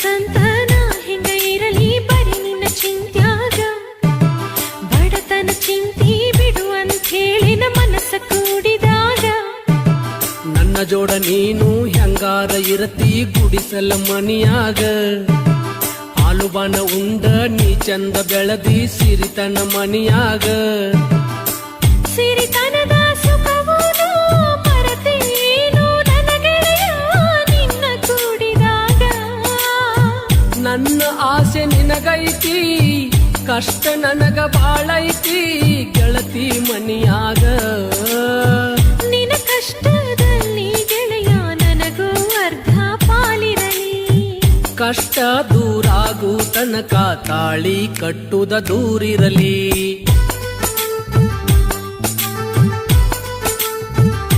ಸಂತನ ಹೆಂಗ ಇರಲಿ ಬರೀ ನಿನ್ನ ಚಿಂತ್ಯಾಗ ಬಡತನ ಚಿಂತಿ ಬಿಡು ಅಂತ ಹೇಳಿ ನಮ್ಮ ಮನಸ್ಸ ಕೂಡಿದಾಗ ನನ್ನ ಜೋಡ ನೀನು ಹೆಂಗಾರ ಇರತಿ ಗುಡಿಸಲ ಮನಿಯಾಗ ಹಾಲುಬಾನ ಉಂಡ ನೀ ಚಂದ ಬೆಳದಿ ಸಿರಿತನ ಮನಿಯಾಗ ಸಿರಿತನದ ಸುಖವೂನು ಮರೆತೇನು ನನ್ನ ಗೆಳೆಯ ನಿನ್ನ ಕೂಡಿದಾಗ ನನ್ನ ಆಸೆ ನಿನಗೈತಿ ಕಷ್ಟ ನನಗ ಬಾಳೈತಿ ಗೆಳತಿ ಮನಿಯಾಗ ನಿನ್ನ ಕಷ್ಟದಲ್ಲಿ ಗೆಳೆಯ ನನಗೂ ಅರ್ಧ ಪಾಲಿರಲಿ ಕಷ್ಟ ದೂರಾಗು ತನಕ ತಾಳಿ ಕಟ್ಟುದ ದೂರಿರಲಿ.